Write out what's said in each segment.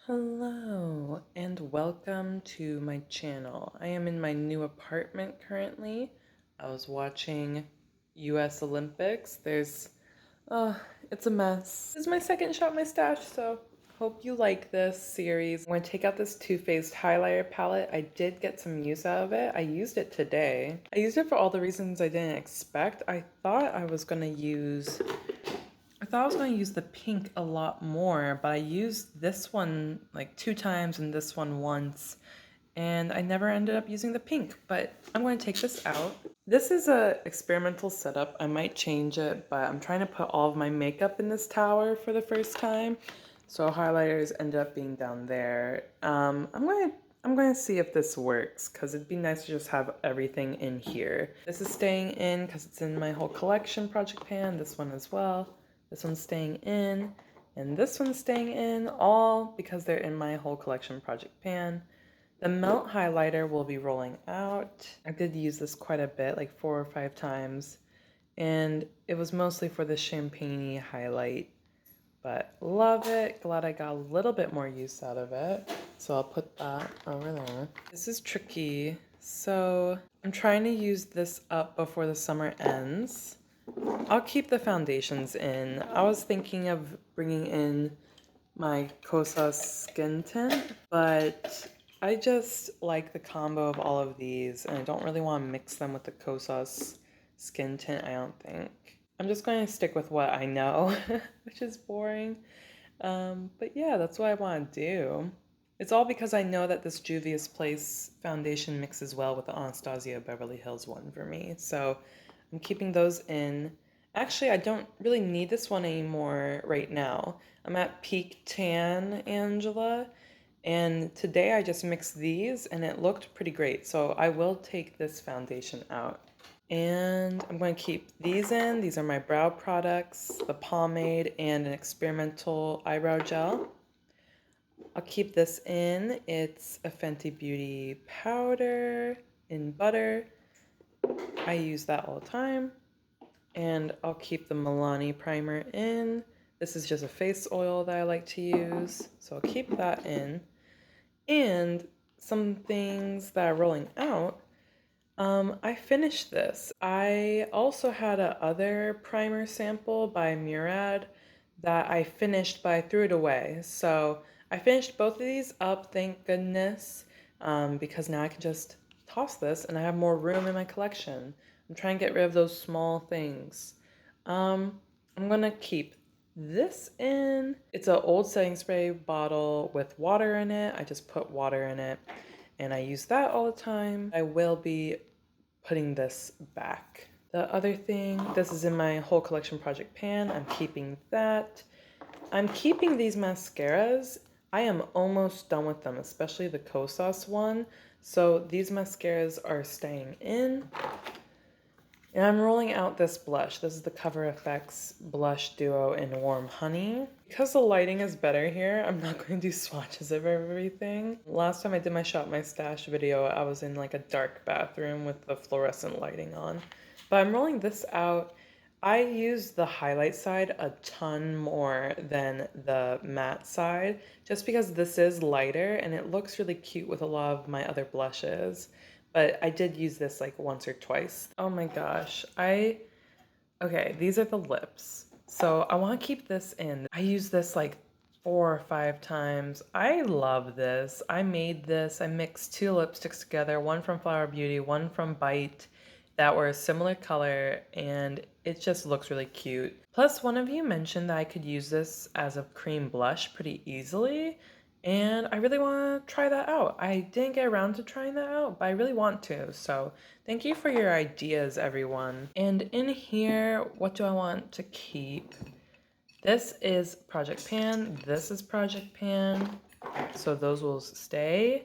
Hello and welcome to my channel. I am in my new apartment currently. I was watching US Olympics. It's a mess. This is my second shot my stash, so hope you like this series. I'm going to take out this Too Faced highlighter palette. I did get some use out of it. I used it today. I used it for all the reasons I didn't expect. I thought I was going to use the pink a lot more, but I used this one like 2 times and this one once, and I never ended up using the pink, but I'm going to take this out. This is a experimental setup. I might change it, but I'm trying to put all of my makeup in this tower for the first time. So highlighters ended up being down there. I'm going to see if this works because it'd be nice to just have everything in here. This is staying in because it's in my whole collection project pan. This one as well. This one's staying in, and this one's staying in, all because they're in my whole collection project pan. The melt highlighter will be rolling out. I did use this quite a bit, like 4 or 5 times, and it was mostly for the champagne highlight, but love it. Glad I got a little bit more use out of it. So I'll put that over there. This is tricky. So I'm trying to use this up before the summer ends. I'll keep the foundations in. I was thinking of bringing in my Kosas skin tint, but I just like the combo of all of these, and I don't really want to mix them with the Kosas skin tint, I don't think. I'm just going to stick with what I know, which is boring. But yeah, that's what I want to do. It's all because I know that this Juvia's Place foundation mixes well with the Anastasia Beverly Hills one for me. So I'm keeping those in. Actually, I don't really need this one anymore right now. I'm at Peak Tan Angela, and today I just mixed these and it looked pretty great. So I will take this foundation out. And I'm going to keep these in. These are my brow products, the pomade and an experimental eyebrow gel. I'll keep this in. It's a Fenty Beauty powder in butter. I use that all the time. And I'll keep the Milani primer in. This is just a face oil that I like to use, so I'll keep that in. And some things that are rolling out, I finished this. I also had a other primer sample by Murad that I finished, but I threw it away. So I finished both of these up, thank goodness, because now I can just toss this and I have more room in my collection. I'm trying to get rid of those small things. I'm gonna keep this in. It's an old setting spray bottle with water in it. I just put water in it and I use that all the time. I will be putting this back. The other thing, this is in my whole collection project pan. I'm keeping that. I'm keeping these mascaras. I am almost done with them, especially the Kosas one. So these mascaras are staying in. And I'm rolling out this blush. This is the Cover FX Blush Duo in Warm Honey. Because the lighting is better here, I'm not going to do swatches of everything. Last time I did my Shop My Stash video, I was in like a dark bathroom with the fluorescent lighting on. But I'm rolling this out. I use the highlight side a ton more than the matte side, just because this is lighter and it looks really cute with a lot of my other blushes. But I did use this like once or twice. Oh my gosh. Okay, these are the lips. So I want to keep this in. I use this like 4 or 5 times. I love this. I made this. I mixed 2 lipsticks together, one from Flower Beauty, one from Bite, that were a similar color, and it just looks really cute. Plus, one of you mentioned that I could use this as a cream blush pretty easily, and I really want to try that out. I didn't get around to trying that out, but I really want to. So thank you for your ideas, everyone. And in here, what do I want to keep? This is Project Pan. This is Project Pan. So those will stay.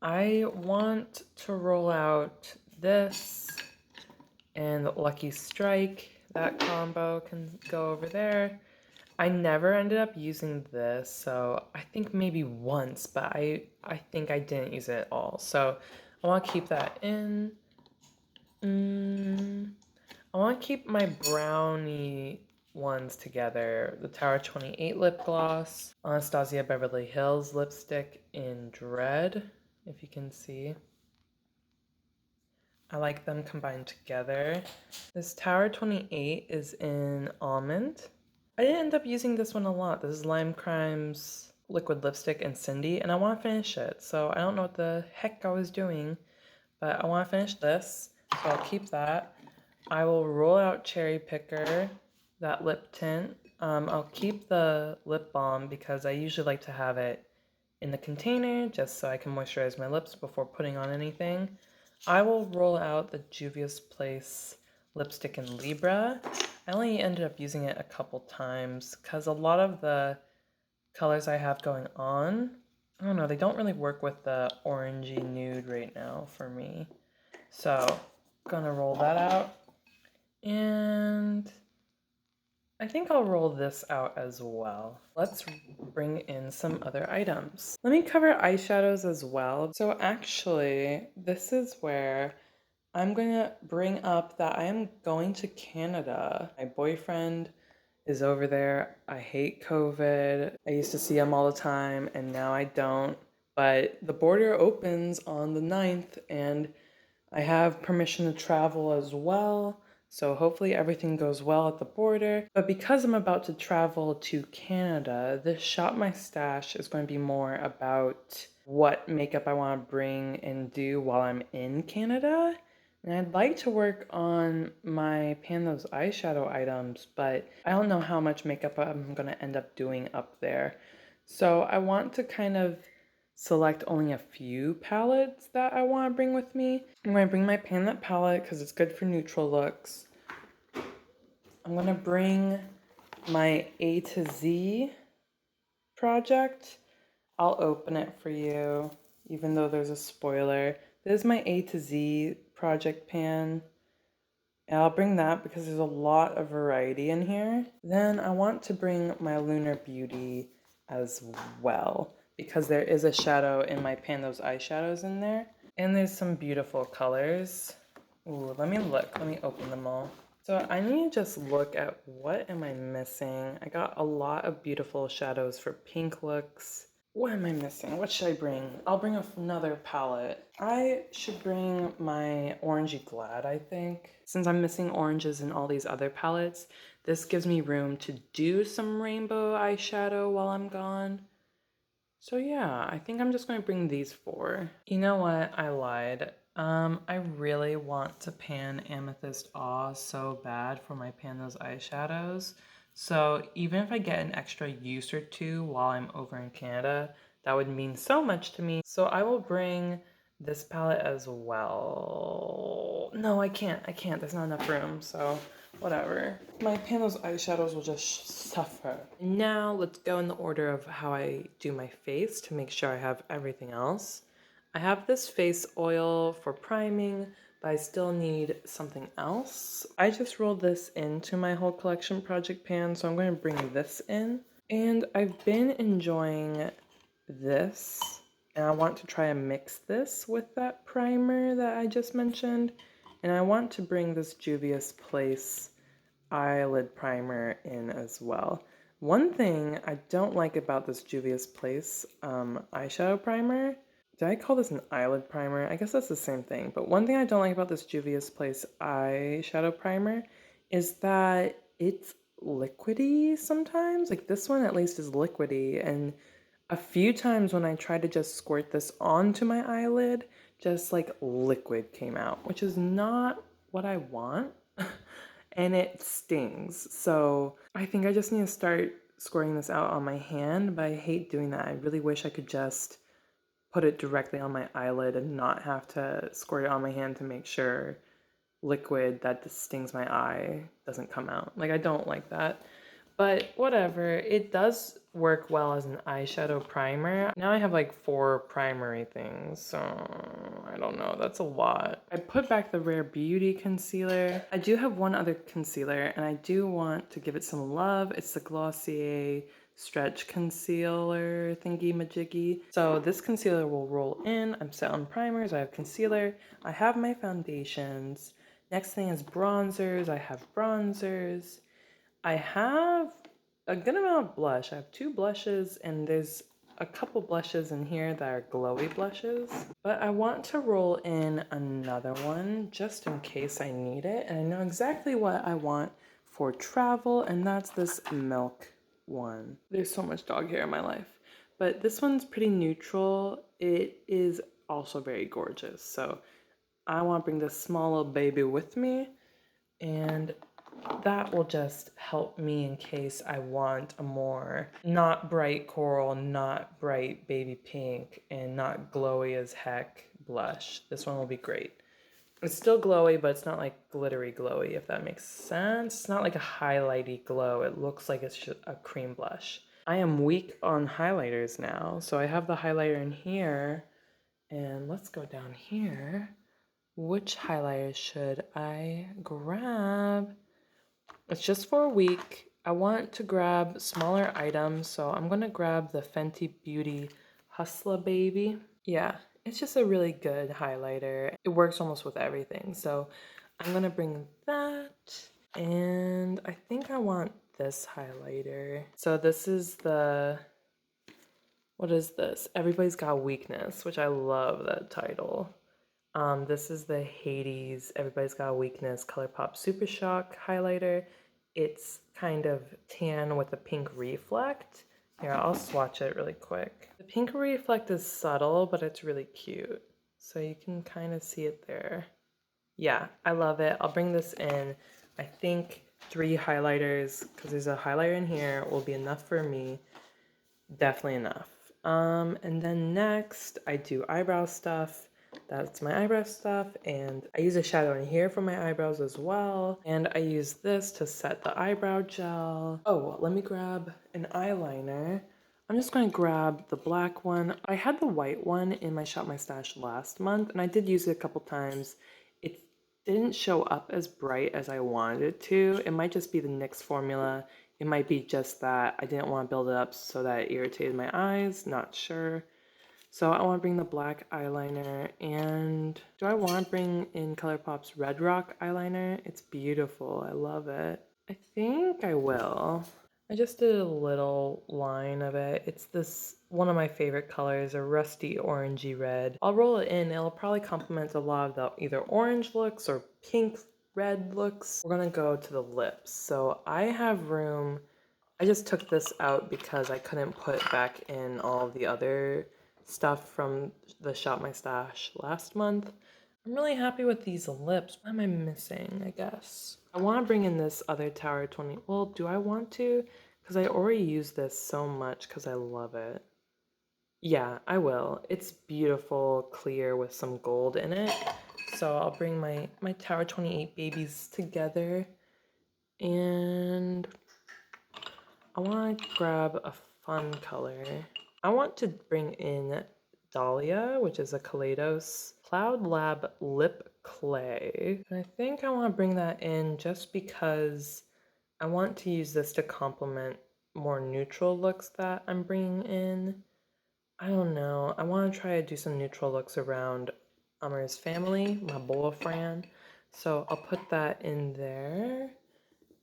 I want to roll out this and Lucky Strike. That combo can go over there. I never ended up using this, so I think maybe once, but I think I didn't use it at all. So I want to keep that in. I want to keep my brownie ones together. The Tower 28 lip gloss, Anastasia Beverly Hills lipstick in Dread, if you can see. I like them combined together. This Tower 28 is in Almond. I didn't end up using this one a lot. This is Lime Crime's liquid lipstick in Cindy, and I want to finish it. So I don't know what the heck I was doing, but I want to finish this, so I'll keep that. I will roll out Cherry Picker, that lip tint. I'll keep the lip balm because I usually like to have it in the container just so I can moisturize my lips before putting on anything. I will roll out the Juvia's Place lipstick in Libra. I only ended up using it a couple times because a lot of the colors I have going on, I don't know, they don't really work with the orangey nude right now for me. So, gonna roll that out. And I think I'll roll this out as well. Let's bring in some other items. Let me cover eyeshadows as well. So actually, this is where I'm gonna bring up that I am going to Canada. My boyfriend is over there. I hate COVID. I used to see him all the time and now I don't. But the border opens on the 9th and I have permission to travel as well. So hopefully everything goes well at the border. But because I'm about to travel to Canada, this Shop My Stash is going to be more about what makeup I want to bring and do while I'm in Canada. And I'd like to work on my Pan Those eyeshadow items, but I don't know how much makeup I'm going to end up doing up there. So I want to kind of select only a few palettes that I want to bring with me. I'm going to bring my Pan That palette because it's good for neutral looks. I'm going to bring my A to Z project. I'll open it for you, even though there's a spoiler. This is my A to Z project pan. And I'll bring that because there's a lot of variety in here. Then I want to bring my Lunar Beauty as well, because there is a shadow in my Pan Those eyeshadows in there. And there's some beautiful colors. Ooh, let me look. Let me open them all. So I need to just look at what am I missing. I got a lot of beautiful shadows for pink looks. What am I missing? What should I bring? I'll bring another palette. I should bring my Orangey Glad, I think. Since I'm missing oranges in all these other palettes, this gives me room to do some rainbow eyeshadow while I'm gone. So yeah, I think I'm just going to bring these four. You know what? I lied. I really want to pan Amethyst Awe so bad for my Pan Those eyeshadows. So even if I get an extra use or two while I'm over in Canada, that would mean so much to me. So I will bring this palette as well. No, I can't. There's not enough room, so whatever. My Pan Those eyeshadows will just suffer. Now let's go in the order of how I do my face to make sure I have everything else. I have this face oil for priming, but I still need something else. I just rolled this into my whole collection project pan, so I'm going to bring this in. And I've been enjoying this, and I want to try and mix this with that primer that I just mentioned. And I want to bring this Juvia's Place eyelid primer in as well. One thing I don't like about this Juvia's Place eyeshadow primer, did I call this an eyelid primer? I guess that's the same thing. But one thing I don't like about this Juvia's Place eyeshadow primer is that it's liquidy sometimes. Like this one at least is liquidy, and a few times when I tried to just squirt this onto my eyelid, just like liquid came out, which is not what I want. And it stings. So I think I just need to start squirting this out on my hand, but I hate doing that. I really wish I could just put it directly on my eyelid and not have to squirt it on my hand to make sure liquid that stings my eye doesn't come out. Like, I don't like that. But whatever, it does work well as an eyeshadow primer. Now I have like 4 primary things, so I don't know, that's a lot. I put back the Rare Beauty concealer. I do have one other concealer and I do want to give it some love. It's the Glossier Stretch Concealer thingy majiggy. So this concealer will roll in. I'm set on primers, I have concealer, I have my foundations. Next thing is bronzers. I have bronzers. I have a good amount of blush. I have 2 blushes, and there's a couple blushes in here that are glowy blushes. But I want to roll in another one just in case I need it. And I know exactly what I want for travel, and that's this milk one. There's so much dog hair in my life. But this one's pretty neutral. It is also very gorgeous. So I want to bring this small little baby with me, and that will just help me in case I want a more not bright coral, not bright baby pink, and not glowy as heck blush. This one will be great. It's still glowy, but it's not like glittery glowy, if that makes sense. It's not like a highlighty glow. It looks like it's just a cream blush. I am weak on highlighters now, so I have the highlighter in here. And let's go down here. Which highlighter should I grab? It's just for a week. I want to grab smaller items, so I'm gonna grab the Fenty Beauty Hustler Baby. Yeah, it's just a really good highlighter. It works almost with everything, so I'm gonna bring that. And I think I want this highlighter. So this is the, what is this? Everybody's Got Weakness, which I love that title. This is the Hades Everybody's Got a Weakness ColourPop Super Shock highlighter. It's kind of tan with a pink reflect. Here, I'll swatch it really quick. The pink reflect is subtle, but it's really cute. So you can kind of see it there. Yeah, I love it. I'll bring this in. I think 3 highlighters, because there's a highlighter in here, will be enough for me. Definitely enough. And then next I do eyebrow stuff. That's my eyebrow stuff, and I use a shadow in here for my eyebrows as well. And I use this to set the eyebrow gel. Oh, let me grab an eyeliner. I'm just going to grab the black one. I had the white one in my Shop My Stash last month, and I did use it a couple times. It didn't show up as bright as I wanted it to. It might just be the NYX formula. It might be just that I didn't want to build it up so that it irritated my eyes, not sure. So I want to bring the black eyeliner, and do I want to bring in ColourPop's Red Rock eyeliner? It's beautiful, I love it. I think I will. I just did a little line of it. It's this, one of my favorite colors, a rusty orangey red. I'll roll it in, it'll probably complement a lot of the either orange looks or pink red looks. We're gonna go to the lips. So I have room, I just took this out because I couldn't put back in all of the other stuff from the Shop My Stash last month. I'm really happy with these lips. What am I missing, I guess? I want to bring in this other Tower 20. Well, do I want to? Because I already use this so much because I love it. Yeah, I will. It's beautiful, clear with some gold in it. So I'll bring my Tower 28 babies together. And I want to grab a fun color. I want to bring in Dahlia, which is a Kaleidos Cloud Lab Lip Clay. And I think I want to bring that in just because I want to use this to complement more neutral looks that I'm bringing in. I don't know. I want to try to do some neutral looks around Amar's family, my boyfriend. So I'll put that in there.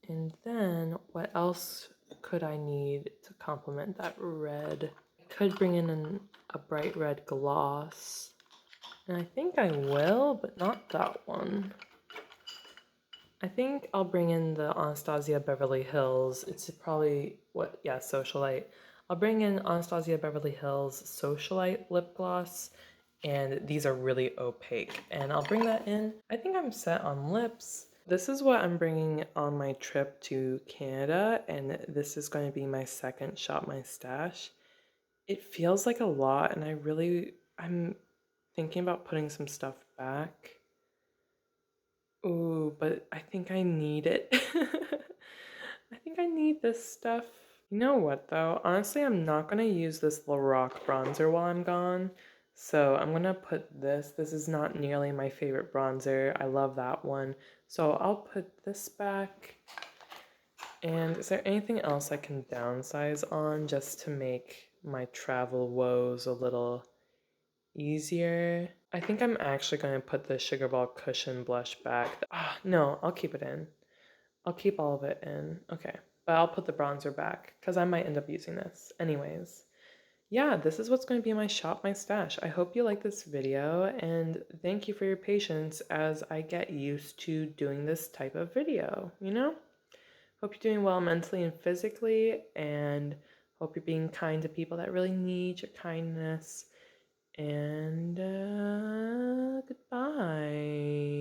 And then what else could I need to complement that red? I could bring in a bright red gloss. And I think I will, but not that one. I think I'll bring in the Anastasia Beverly Hills. It's probably, what, yeah, Socialite. I'll bring in Anastasia Beverly Hills Socialite lip gloss. And these are really opaque. And I'll bring that in. I think I'm set on lips. This is what I'm bringing on my trip to Canada, and this is going to be my second Shop My Stash. It feels like a lot, and I'm thinking about putting some stuff back. Ooh, but I think I need it. I think I need this stuff. You know what though? Honestly, I'm not gonna use this Lorac bronzer while I'm gone. So I'm gonna put this. This is not nearly my favorite bronzer. I love that one. So I'll put this back. And is there anything else I can downsize on just to make my travel woes a little easier? I think I'm actually going to put the Sugar Ball Cushion blush back. Ah, no, I'll keep it in. I'll keep all of it in. Okay. but I'll put the bronzer back because I might end up using this. Anyways, yeah, this is what's going to be my shop, my stash. I hope you like this video, and thank you for your patience as I get used to doing this type of video, you know? Hope you're doing well mentally and physically, and hope you're being kind to people that really need your kindness. And goodbye.